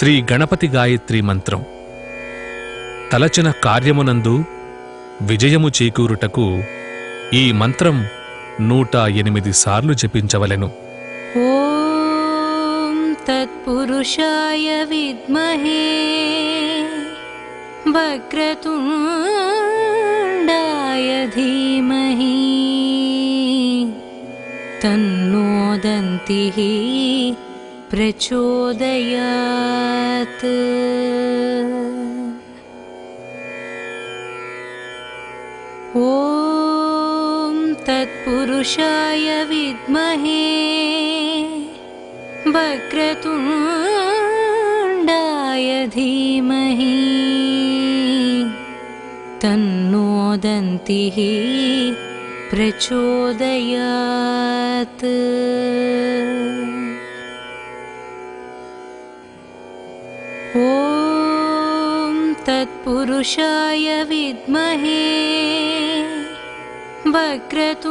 శ్రీ గణపతి గాయత్రి మంత్రం తలచిన కార్యమునందు విజయము చేకూరుటకు ఈ మంత్రం 108 సార్లు జపించవలెను. ఓం తత్పురుషాయ విద్మహే వక్రతుండాయ ధీమహి తన్నో దంతిః ప్రచోదయాత్. ఓం తత్పురుషాయ విద్మహే వక్రతుండాయ ధీమహి తన్నో దంతిః ప్రచోదయాత్. ఓం తత్పురుషాయ విద్మహే వక్రతుండాయ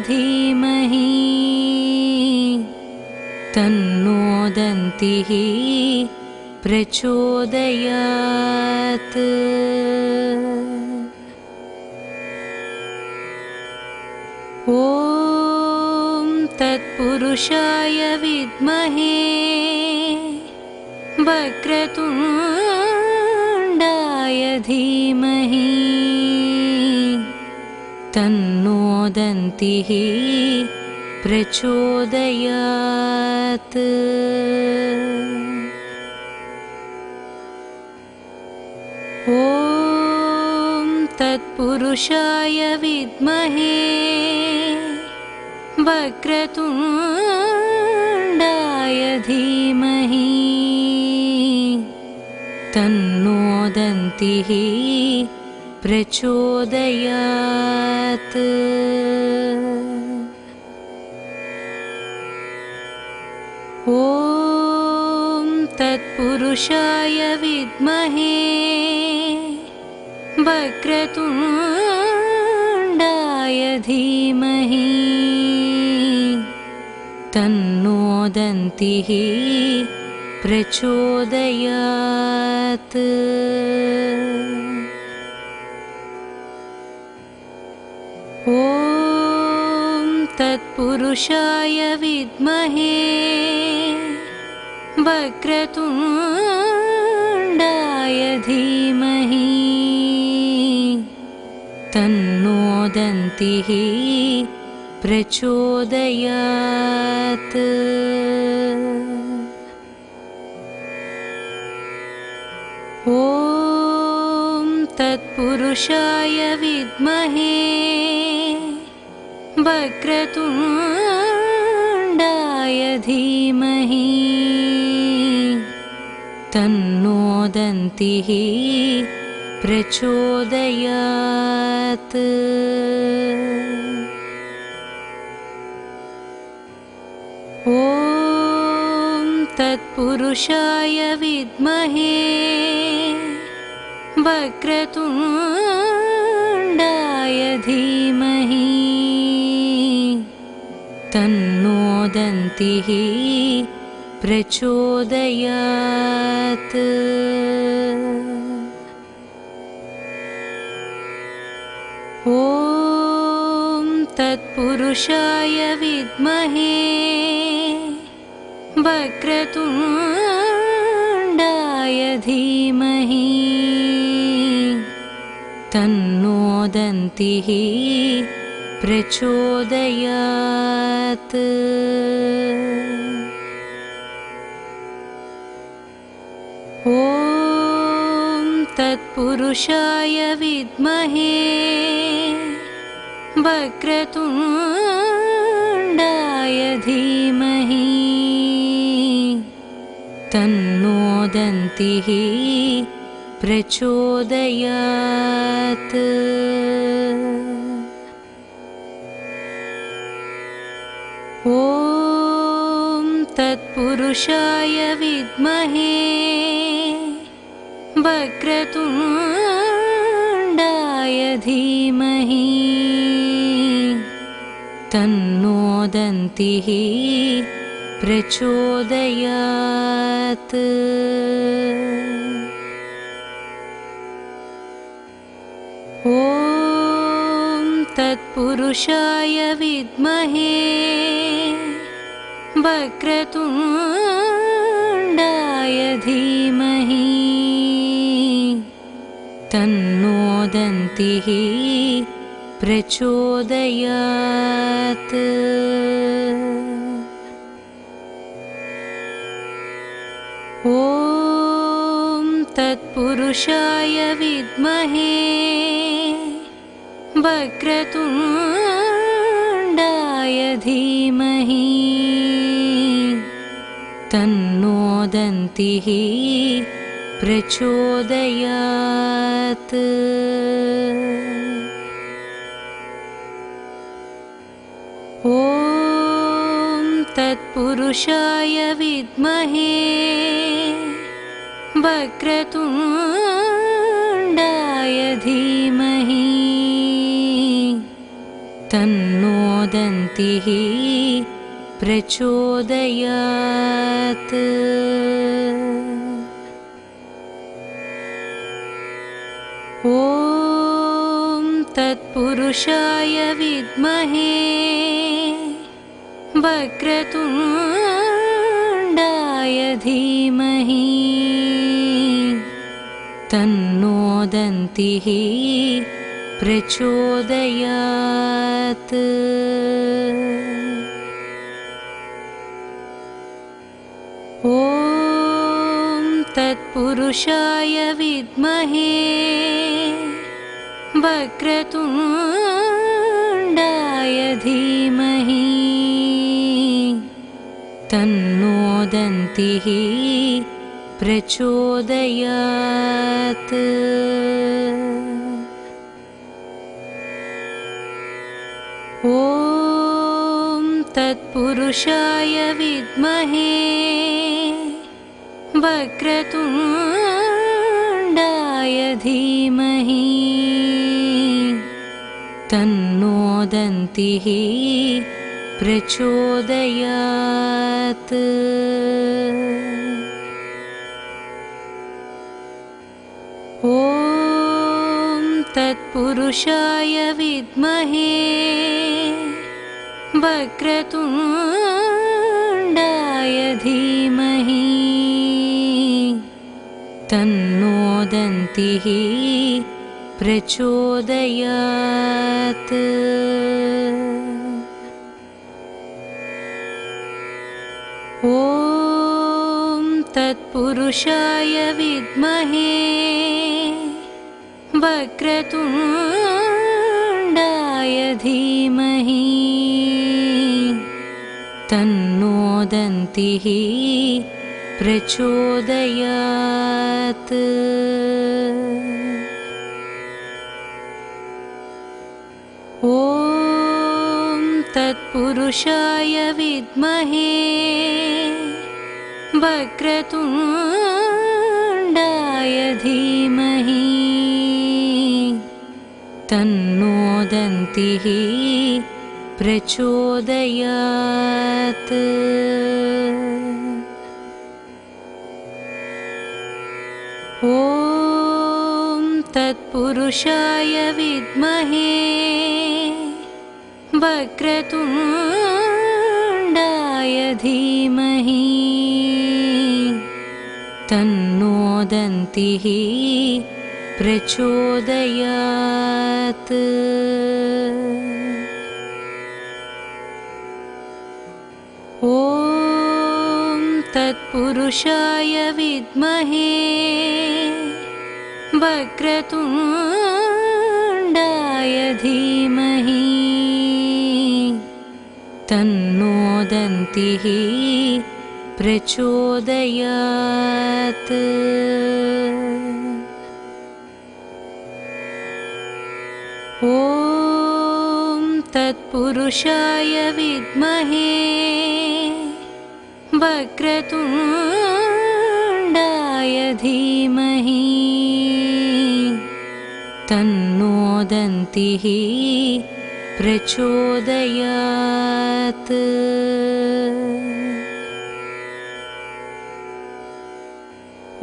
ధీమహి తన్నో దంతిః ప్రచోదయాత్. ఓం తత్పురుషాయ విద్మహే వక్రతుండాయ ధీమహి తన్నో దంతిః ప్రచోదయాత్. ఓం తత్పురుషాయ విద్మహే వక్రతుండాయ ధీమహి తన్నో దంతిః ప్రచోదయాత్. ఓం తత్పురుషాయ విద్మహే వక్రతుండాయ ధీమహి తన్నో దంతిః ప్రచోదయాత్. ఓం తత్పురుషాయ విద్మహే వక్రతుండాయ ధీమహి తన్నో దంతిః ప్రచోదయాత్. ఓం తత్పురుషాయ విద్మహే వక్రతుండాయ ధీమహి తన్నో దంతిః ప్రచోదయాత్. ఓం తత్పురుషాయ విద్మహే వక్రతుండాయ ధీమహి తన్నో దంతిః ప్రచోదయాత్. ఓం తత్పురుషాయ విద్మహే వక్రతుండాయ ధీమహి తన్నో దంతిః ప్రచోదయాత్. ఓం తత్పురుషాయ విద్మహే వక్రతుండాయ ధీమహి తన్నో దంతిః ప్రచోదయాత్. ఓం తత్పురుషాయ విద్మహే వక్రతుండాయ ధీమహి తన్నో దంతిః प्रचोदयात्। ॐ तत्पुरुषाय विद्महे वक्रतुण्डाय धीमहि तन्नो दन्तिः प्रचोदयात्। ॐ तत्पुरुषाय विद्महे वक्रतुण्डाय धीमहि तन्नो दन्तिः प्रचोदयात्। ॐ तत्पुरुषाय विद्महे वक्रतुण्डाय धीमहि तन्नो दन्तिः प्रचोदयात्। ॐ तत्पुरुषाय विद्महे वक्रतुण्डाय धीमहि तन्नो दन्तिः प्रचोदयात्। ॐ तत्पुरुषाय विद्महे वक्रतुण्डाय धीमहि तन्नो दन्तिः प्रचोदयात्। ॐ तत्पुरुषाय विद्महे वक्रतुण्डाय धीमहि तन्नो दन्तिः प्रचोदयात्। ॐ तत्पुरुषाय विद्महे वक्रतुण्डाय धीमहि तन्नो दन्तिः प्रचोदयात्। ॐ तत्पुरुषाय विद्महे वक्रतुण्डाय धीमहि तन्नो दन्तिः प्रचोदयात्। ॐ तत्पुरुषाय विद्महे वक्रतुण्डाय धीमहि तन्नो दन्तिः प्रचोदयात्। ॐ तत्पुरुषाय विद्महे वक्रतुण्डाय धीमहि तन्नो दन्तिः प्रचोदयात्। ॐ तत्पुरुषाय विद्महे वक्रतुण्डाय धीमहि तन्नो दन्तिः प्रचोदयात्। ॐ तत्पुरुषाय विद्महे वक्रतुण्डाय धीमहि तन्नो दन्तिः प्रचोदयात्।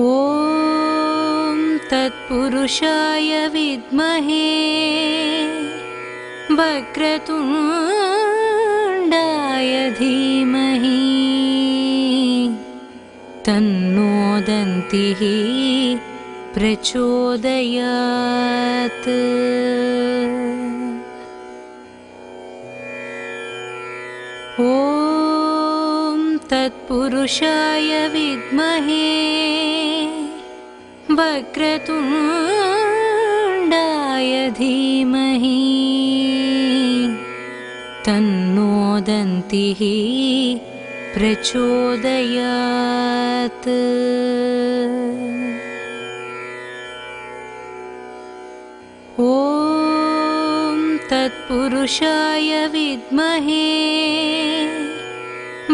ॐ तत्पुरुषाय विद्महे वक्रतुण्डाय धीमहि तन्नो दन्तिः प्रचोदयात्। ॐ तत्पुरुषाय विद्महे वक्रतुण्डाय धीमहि तन्नो दन्तिः प्रचोदयात्। ॐ तत्पुरुषाय विद्महे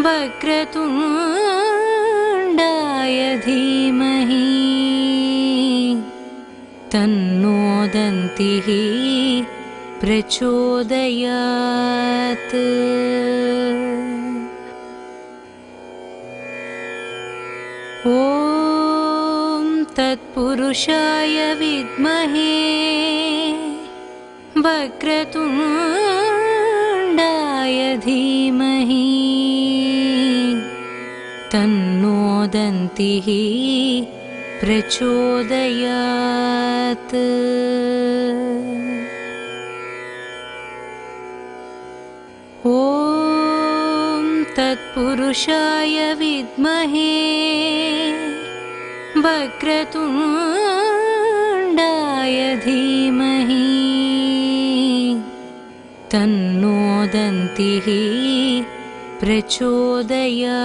वक्रतुण्डाय धीमहि तन्नो दन्तिः प्रचोदयात्। ॐ तत्पुरुषाय विद्महे वक्रतुण्डाय धीमहि तन्नो दन्तिः प्रचोदयात्। ॐ तत्पुरुषाय विद्महे वक्रतुण्डाय धीमहि तन्नो दन्तिः प्रचोदयात्।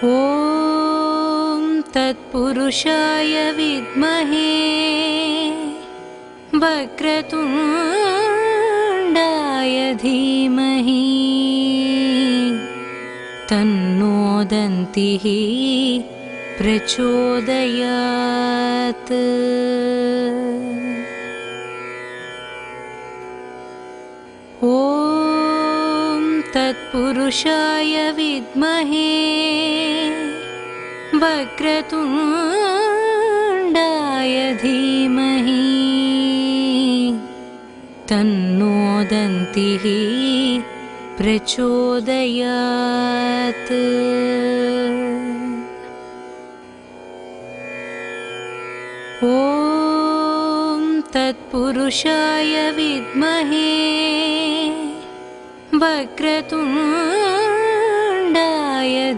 ॐ तत्पुरुषाय विद्महे वक्रतुण्डाय धीमहि तन्नो दन्तिः प्रचोदयात्। ॐ तत्पुरुषाय विद्महे वक्रतुण्डाय धीमहि तन्नो दन्तिः प्रचोदयात्। ॐ तत्पुरुषाय विद्महे वक्रतुण्डाय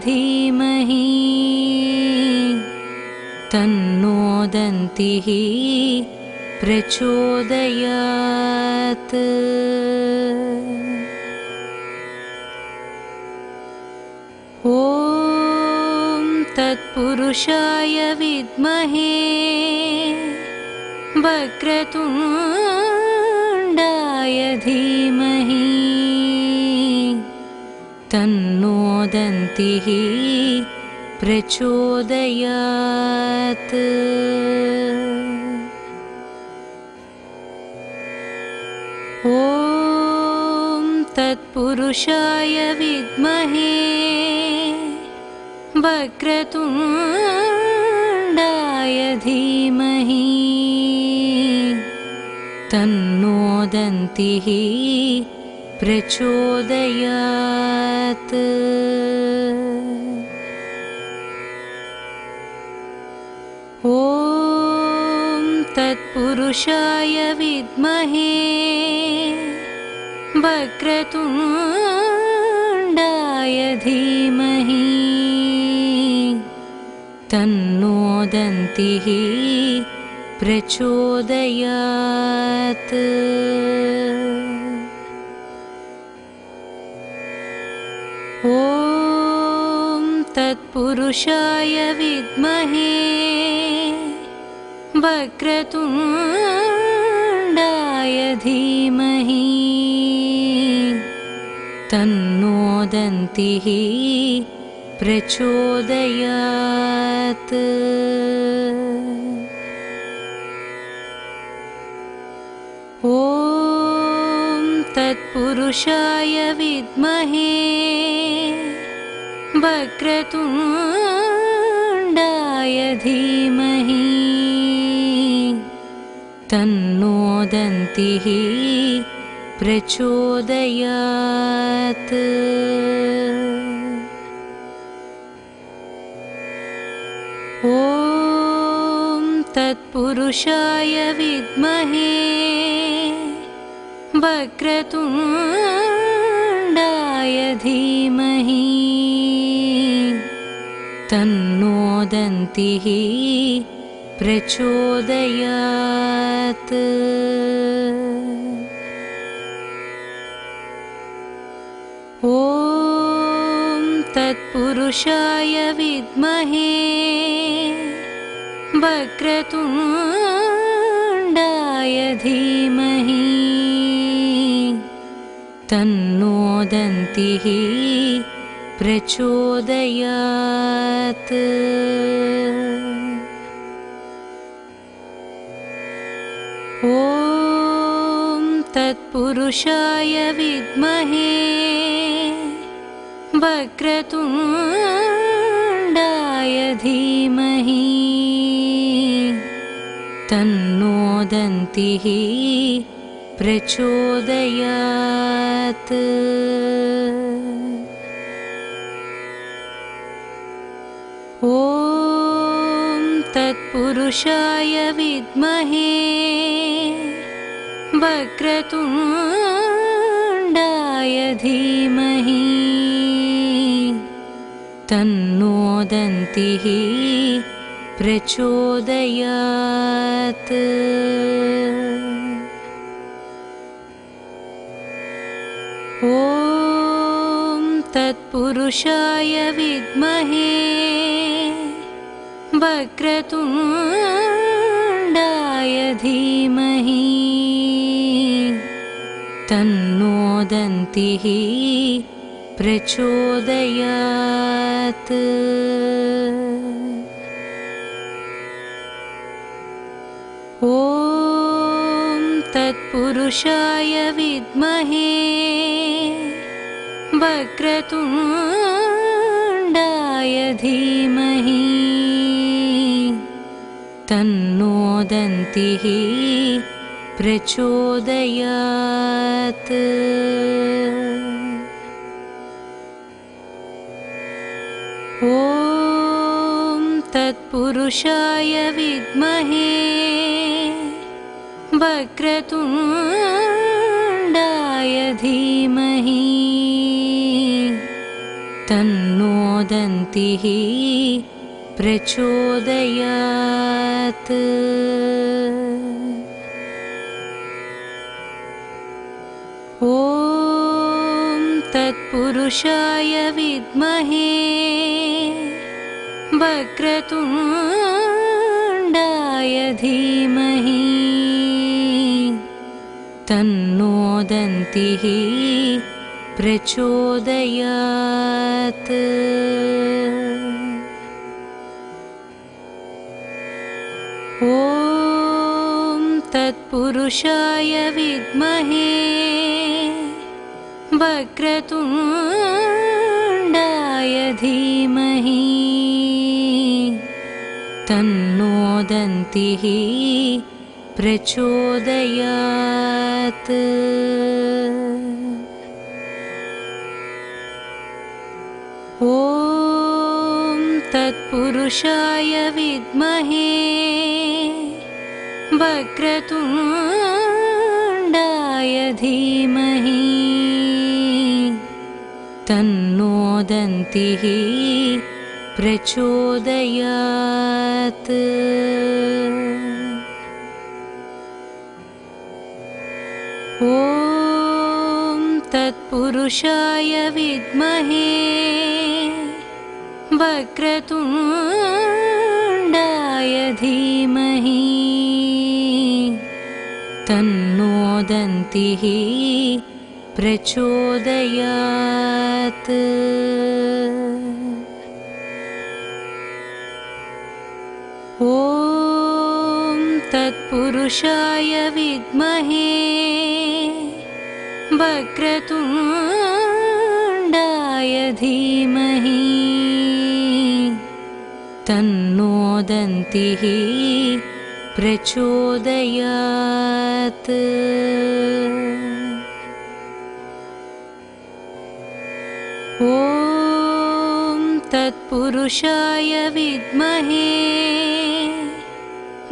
धीमहि तन्नो दन्तिः प्रचोदयात्। ॐ तत्पुरुषाय विद्महे वक्रतुण्डाय धीमहि तन्नो दन्तिः प्रचोदयात्। ॐ तत्पुरुषाय विद्महे वक्रतुण्डाय धीमहि तन्नो दन्तिः प्रचोदयात्। ॐ तत्पुरुषाय विद्महे वक्रतुण्डाय धीमहि तन्नो दन्तिः प्रचोदयात्। ॐ तत्पुरुषाय विद्महे वक्रतुण्डाय धीमहि तन्नो दन्तिः प्रचोदयात्। ॐ तत्पुरुषाय विद्महे वक्रतुण्डाय धीमहि तन्नो दन्तिः प्रचोदयात्। ॐ तत्पुरुषाय विद्महे वक्रतुण्डाय धीमहि तन्नो दन्तिः प्रचोदयात्। ॐ तत्पुरुषाय विद्महे वक्रतुण्डाय धीमहि तन्नो दन्तिः प्रचोदयात्। ॐ तत्पुरुषाय विद्महे वक्रतुण्डाय धीमहि तन्नो दन्तिः प्रचोदयात्। ॐ तत्पुरुषाय विद्महे वक्रतुण्डाय धीमहि तन्नो दन्तिः प्रचोदयात्। ॐ तत्पुरुषाय विद्महे वक्रतुण्डाय धीमहि तन्नो दन्तिः प्रचोदयात्। ॐ तत्पुरुषाय विद्महे वक्रतुण्डाय धीमहि तन्नो दन्तिः प्रचोदयात्। ॐ तत्पुरुषाय विद्महे वक्रतुण्डाय धीमहि तन्नो दन्तिः प्रचोदयात्। ॐ तत्पुरुषाय विद्महे वक्रतुण्डाय धीमहि तन्नो दन्तिः प्रचोदयात्। ॐ तत्पुरुषाय विद्महे वक्रतुण्डाय धीमहि तन्नो दन्तिः प्रचोदयात्। ॐ तत्पुरुषाय विद्महे वक्रतुण्डाय धीमहि तन्नो दन्तिः प्रचोदयात्। ॐ तत्पुरुषाय विद्महे वक्रतुण्डाय धीमहि तन्नो दन्तिः प्रचोदयात्। ॐ तत्पुरुषाय विद्महे वक्रतुण्डाय धीमहि तन्नो दन्तिः प्रचोदयात्। ॐ तत्पुरुषाय विद्महे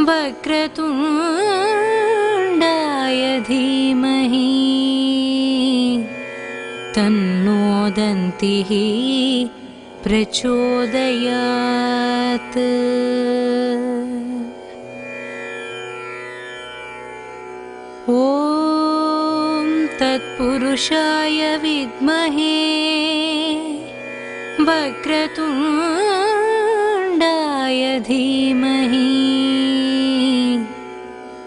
वक्रतुण्डाय धीमहि तन्नो दन्तिः प्रचोदयात्। ॐ तत्पुरुषाय विद्महे वक्रतुण्डाय धीमहि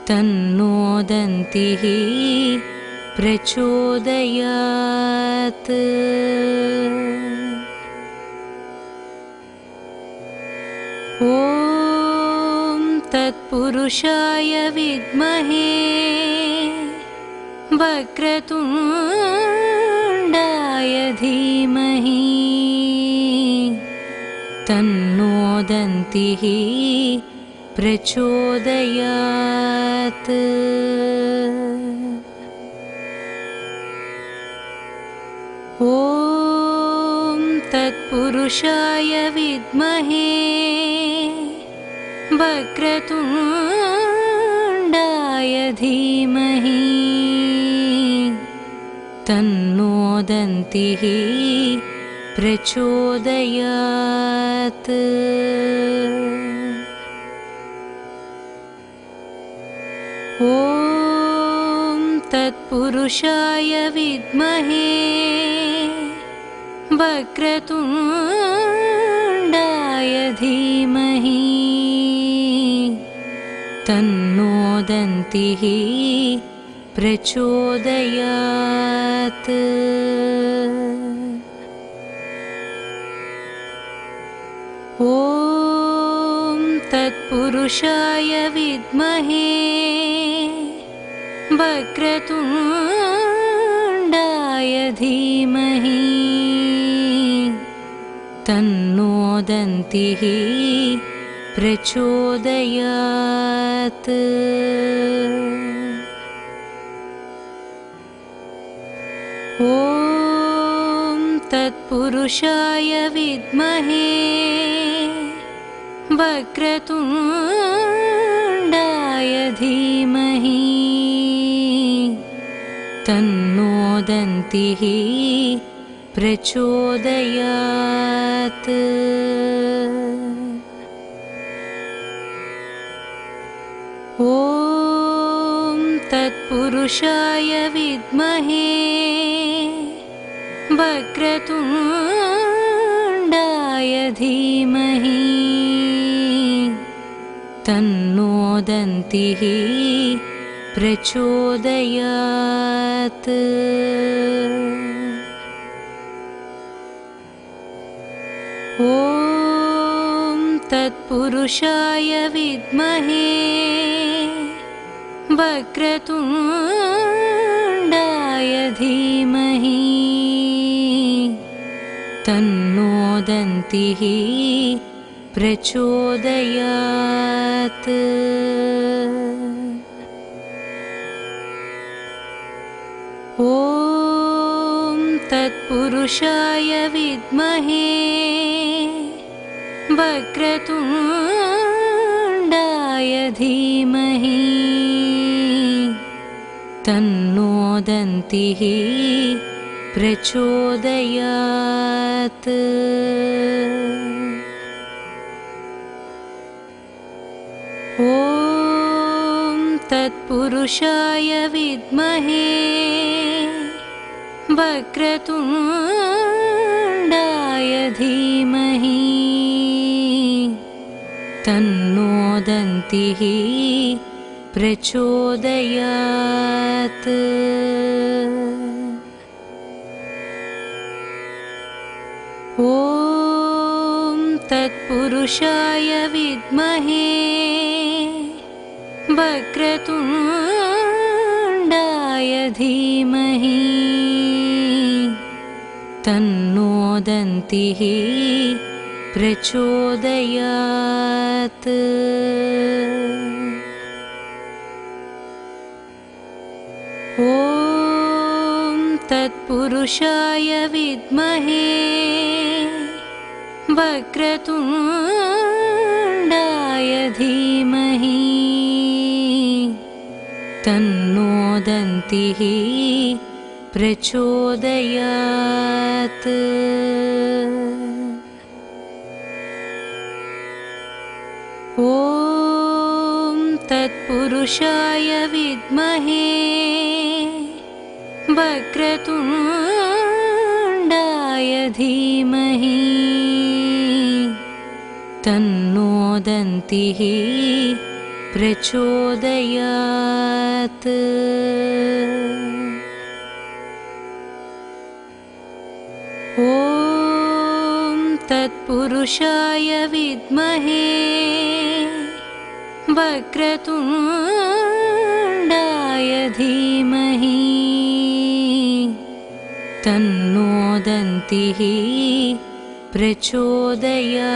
तन्नो दन्तिः प्रचोदयात्। ॐ तत्पुरुषाय विद्महे वक्रतुण्डाय धीमहि तन्नो दन्तिः प्रचोदयात्। ॐ तत्पुरुषाय विद्महे वक्रतुण्डाय धीमहि तन्नो दन्तिः प्रचोदयात्। ॐ तत्पुरुषाय विद्महे वक्रतुण्डाय धीमहि तन्नो दन्तिः प्रचोदयात्। ॐ तत्पुरुषाय विद्महे वक्रतुण्डाय धीमहि तन्नो दन्तिः प्रचोदयात्। ॐ तत्पुरुषाय विद्महे वक्रतुण्डाय धीमहि तन्नो दन्तिः प्रचोदयात्। ॐ तत्पुरुषाय विद्महे वक्रतुण्डाय धीमहि तन्नो दन्तिः प्रचोदयात्। ॐ तत्पुरुषाय विद्महे वक्रतुण्डाय धीमहि तन्नो दन्तिः प्रचोदयात्। ॐ तत्पुरुषाय विद्महे वक्रतुण्डाय धीमहि तन्नो दन्तिः प्रचोदयात्। ॐ तत्पुरुषाय विद्महे, वक्रतुण्डाय धीमहि, तन्नो दन्तिः प्रचोदयात्। ॐ तत्पुरुषाय विद्महे, वक्रतुण्डाय धीमहि तन्नो दन्तिः प्रचोदयात्। ॐ तत्पुरुषाय विद्महे वक्रतुण्डाय धीमहि तन्नो दन्तिः प्रचोदयात्। ॐ तत्पुरुषाय विद्महे वक्रतुण्डाय धीमहि तन्नो दन्तिः प्रचोदयात्। ॐ तत्पुरुषाय विद्महे वक्रतुण्डाय धीमहि तन्नो दन्तिः प्रचोदयात्।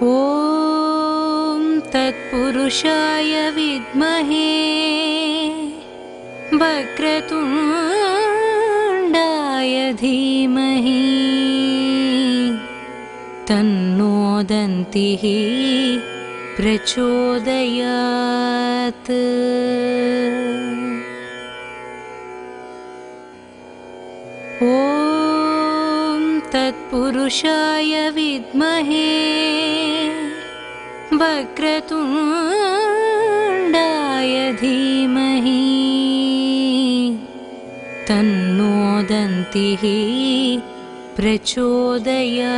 ॐ तत्पुरुषाय विद्महे वक्रतुण्डाय धीमहि तन्नो दन्तिः प्रचोदयात्। ॐ तत्पुरुषाय विद्महे वक्रतुण्डाय धीमहि तन्नो दन्तिः प्रचोदयात्।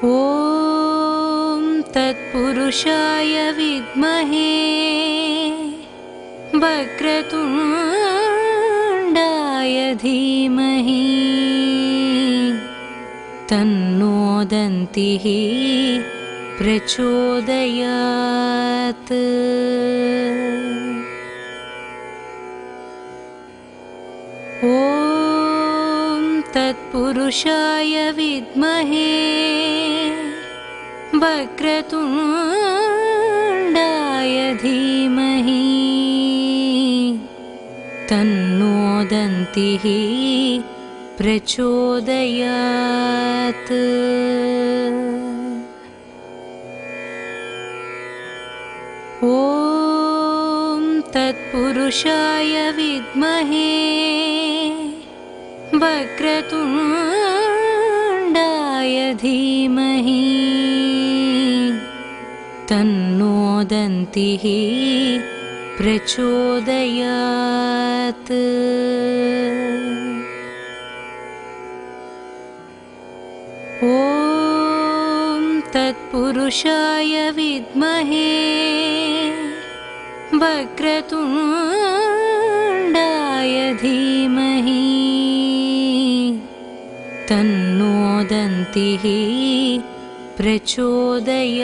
ॐ तत्पुरुषाय विद्महे वक्रतुण्डाय धीमहि तन्नो दन्तिः प्रचोदयात्। ॐ तत्पुरुषाय विद्महे वक्रतुण्डाय धीमहि तन्नो दन्तिः प्रचोदयात्। ॐ तत्पुरुषाय विद्महे वक्रतुण्डाय धीमहि तन्नो दन्तिः प्रचोदयात्। ॐ तत्पुरुषाय विद्महे वक्रतुण्डाय धीमहि तन्नो दन्तिः प्रचोदयात्।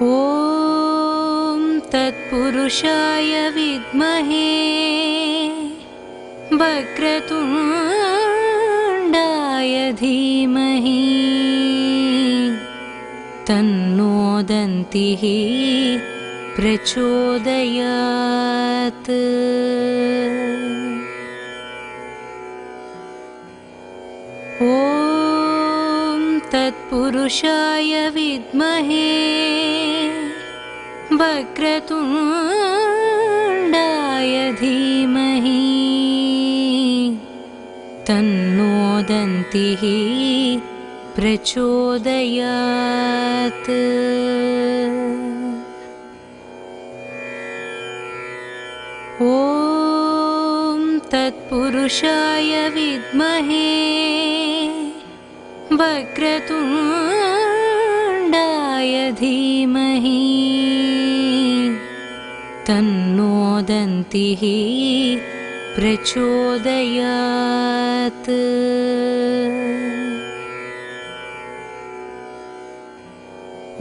ॐ तत्पुरुषाय विद्महे वक्रतुण्डाय धीमहि तन्नो दन्तिः प्रचोदयात्। ॐ तत्पुरुषाय विद्महे वक्रतुण्डाय धीमहि तन्नो दन्तिः प्रचोदयात्। ॐ तत्पुरुषाय विद्महे वक्रतुण्डाय धीमहि तन्नो दन्तिः प्रचोदयात्।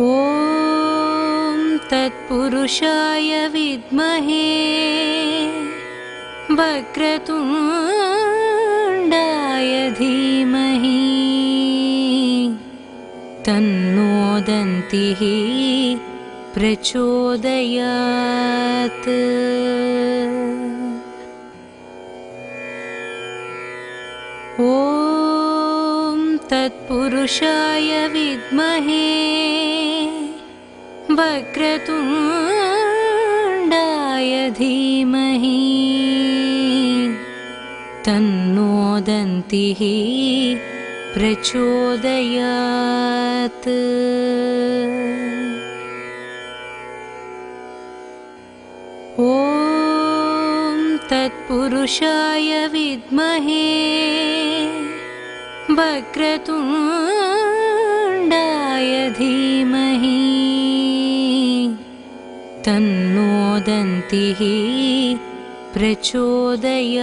ॐ तत्पुरुषाय विद्महे वक्रतुण्डाय धीमहि तन्नो दन्तिः प्रचोदयात्। ॐ तत्पुरुषाय विद्महे वक्रतुण्डाय धीमहि तन्नो दन्तिः प्रचोदयात्। ॐ तत्पुरुषाय विद्महे वक्रतुण्डाय धीमहि तन्नो दन्तिः प्रचोदयात्।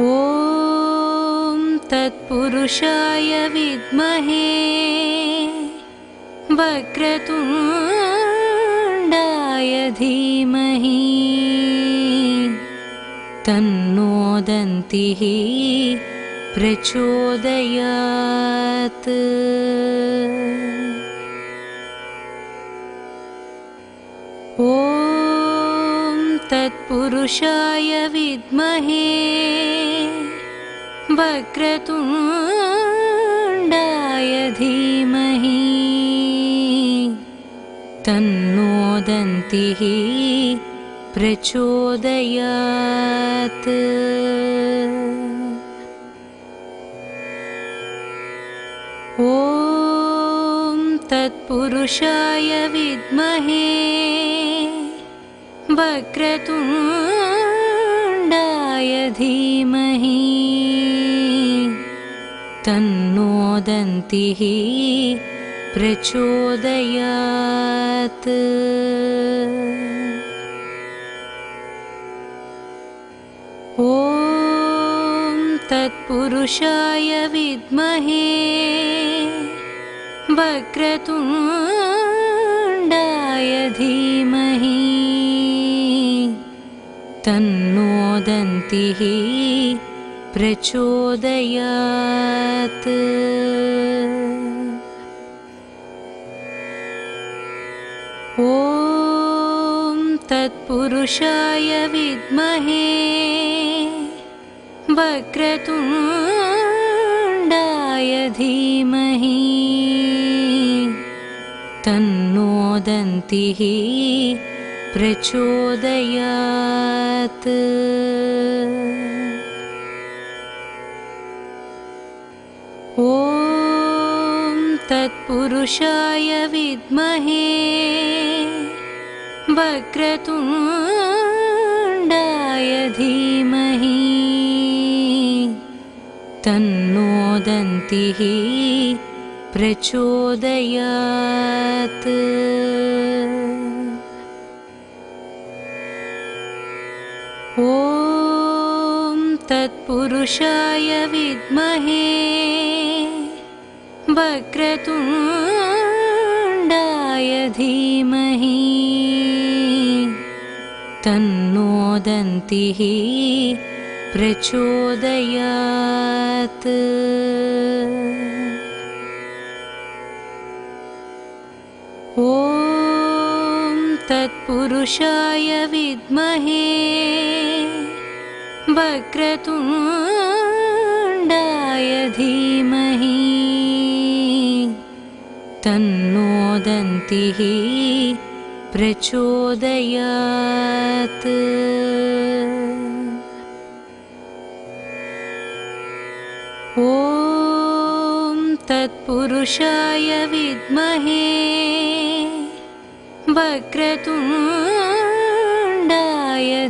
ॐ तत्पुरुषाय विद्महे वक्रतुण्डाय धीमहि तन्नो दन्तिः प्रचोदयात्। ॐ तत्पुरुषाय विद्महे वक्रतुण्डाय धीमहि तन्नो दन्तिः प्रचोदयात्। ॐ तत्पुरुषाय विद्महे वक्रतुण्डाय धीमहि तन्नो दन्तिः प्रचोदयात्। ॐ तत्पुरुषाय विद्महे वक्रतुण्डाय धीमहि तन्नो दन्तिः प्रचोदयात्। ॐ तत्पुरुषाय विद्महे वक्रतुण्डाय धीमहि तन्नो दन्तिः प्रचोदयात्। ॐ तत्पुरुषाय विद्महे वक्रतुण्डाय धीमहि तन्नो दन्तिः प्रचोदयात्। ॐ तत्पुरुषाय विद्महे वक्रतुण्डाय धीमहि तन्नो दन्तिः प्रचोदयात्। ॐ तत्पुरुषाय विद्महे वक्रतुण्डाय धीमहि तन्नो दन्तिः प्रचोदयात्। ॐ तत्पुरुषाय विद्महे वक्रतुण्डाय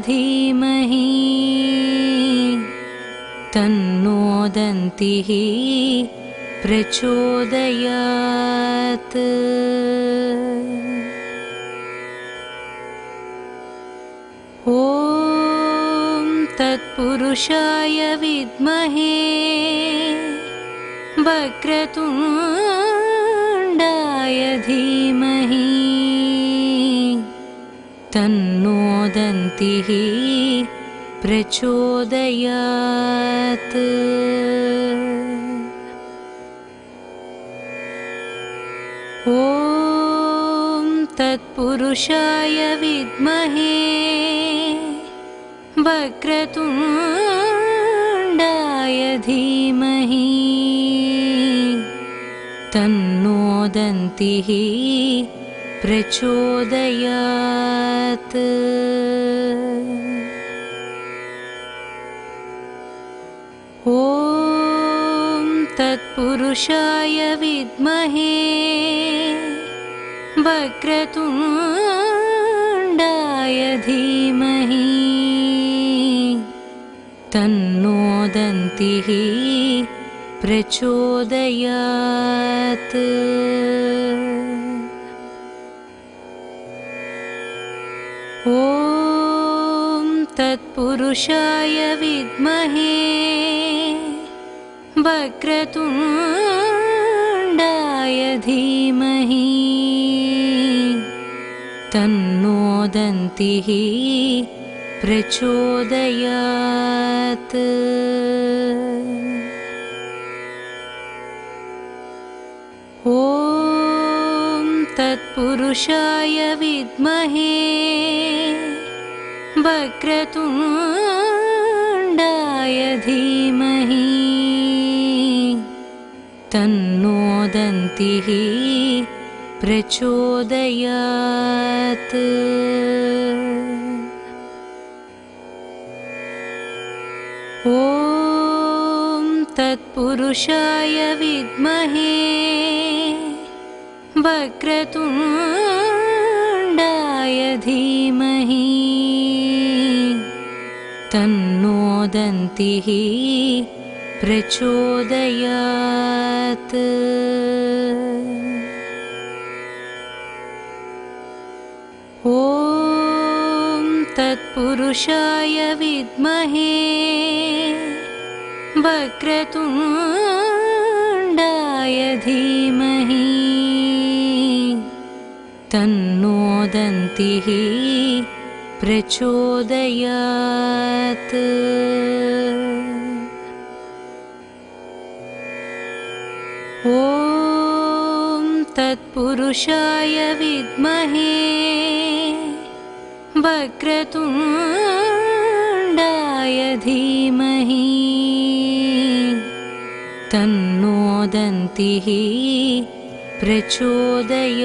धीमहि तन्नो दन्तिः प्रचोदयात्। ॐ तत्पुरुषाय विद्महे वक्रतुण्डाय धीमहि तन्नो दन्तिः प्रचोदयात्। ॐ तत्पुरुषाय विद्महे वक्रतुण्डाय धीमहि तन्नो दन्तिः प्रचोदयात्। ॐ तत्पुरुषाय विद्महे वक्रतुण्डाय धीमहि तन्नो दन्तिः प्रचोदयात्। ॐ तत्पुरुषाय विद्महे वक्रतुण्डाय धीमहि तन्नो दन्तिः प्रचोदयात्। ॐ तत्पुरुषाय विद्महे वक्रतुण्डाय धीमहि तन्नो दन्तिः प्रचोदयात्। ॐ तत्पुरुषाय विद्महे वक्रतुण्डाय धीमहि तन्नो दन्तिः प्रचोदयात्। ॐ तत्पुरुषाय विद्महे वक्रतुण्डाय धीमहि तन्नो दन्तिः प्रचोदयात्। ॐ तत्पुरुषाय विद्महे वक्रतुण्डाय धीमहि तन्नो दन्तिः प्रचोदयात्।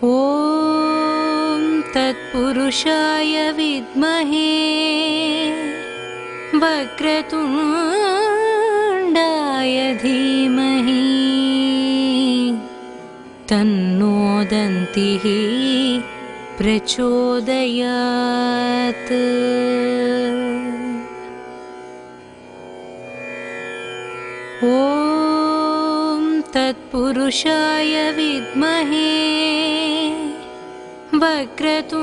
ॐ तत्पुरुषाय विद्महे वक्रतुण्डाय धीमहि तन्नो दन्तिः प्रचोदयात्। ॐ तत्पुरुषाय विद्महे वक्रतुण्डाय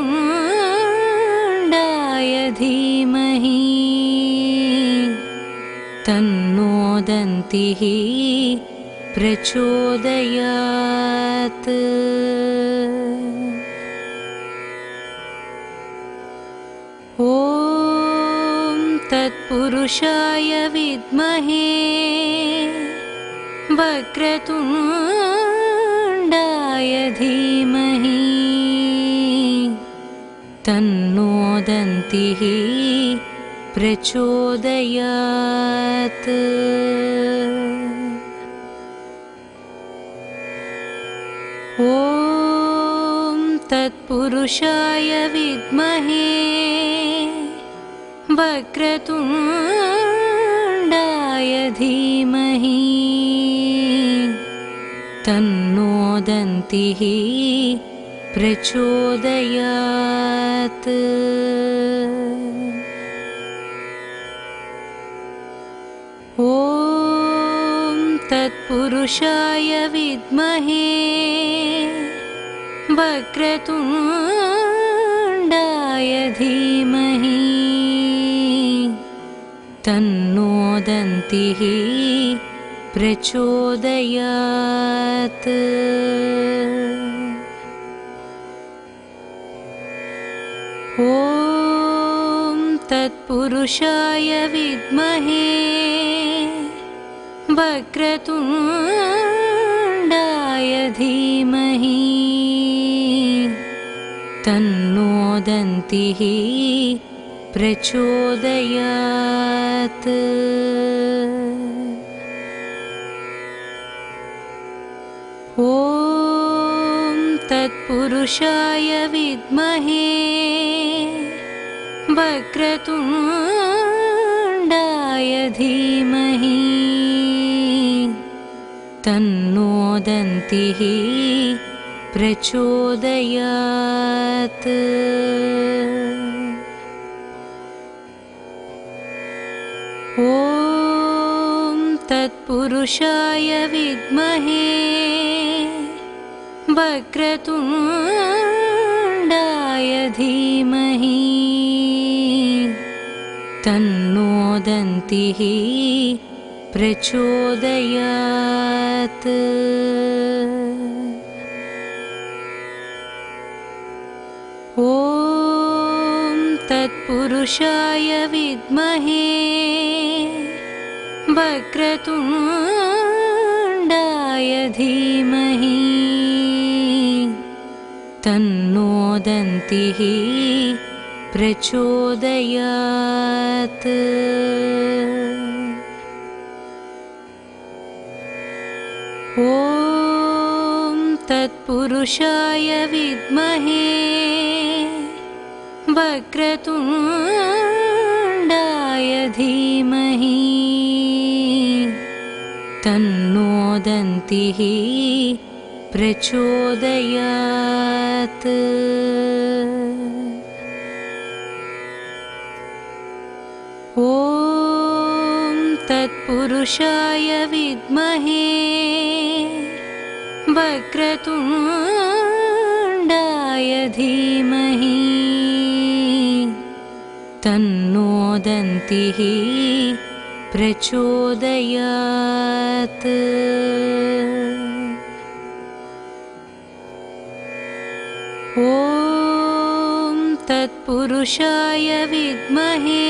धीमहि तन्नो दन्तिः प्रचोदयात्। ॐ तत्पुरुषाय विद्महे वक्रतुण्डाय धीमहि तन्नो दन्तिः प्रचोदयात्। ॐ तत्पुरुषाय विद्महे वक्रतुण्डाय धीमहि तन्नो दन्तिः प्रचोदयात्। ॐ तत्पुरुषाय विद्महे वक्रतुण्डाय धीमहि तन्नो दन्तिः प्रचोदयात्। ॐ तत्पुरुषाय विद्महे वक्रतुण्डाय धीमहि तन्नो दन्तिः प्रचोदयात्। ॐ तत्पुरुषाय विद्महे वक्रतुण्डाय धीमहि तन्नो दन्तिः प्रचोदयात्। ॐ तत्पुरुषाय विद्महे वक्रतुण्डाय धीमहि तन्नो दन्तिः प्रचोदयात्। ॐ तत्पुरुषाय विद्महे वक्रतुण्डाय धीमहि तन्नो दन्तिः प्रचोदयात्। ॐ तत्पुरुषाय विद्महे वक्रतुण्डाय धीमहि तन्नो दन्तिः प्रचोदयात्। ॐ तत्पुरुषाय विद्महे वक्रतुण्डाय धीमहि तन्नो दन्तिः प्रचोदयात्। ॐ तत्पुरुषाय विद्महे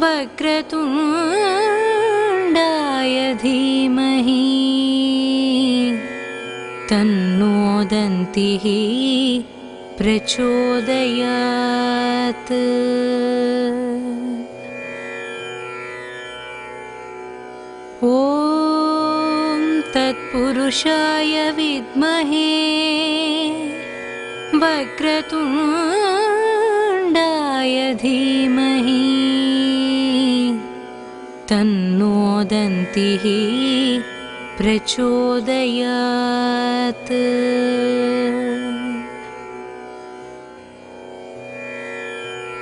वक्रतुण्डाय धीमहि तन्नो दन्तिः प्रचोदयात्। ॐ तत्पुरुषाय विद्महे वक्रतुण्डाय धीमहि तन्नो दन्तिः प्रचोदयात्।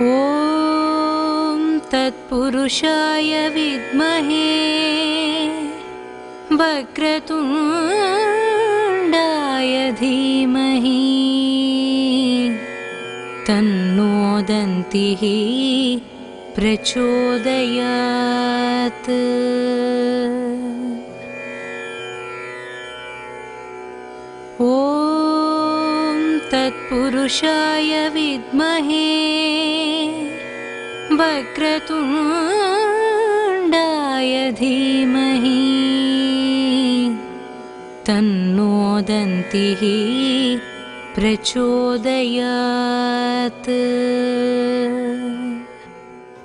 ॐ तत्पुरुषाय विद्महे वक्रतुण्डाय धीमहि तन्नो दन्तिः प्रचोदयात्। ॐ तत्पुरुषाय विद्महे वक्रतुण्डाय धीमहि तन्नो दन्तिः प्रचोदयात्।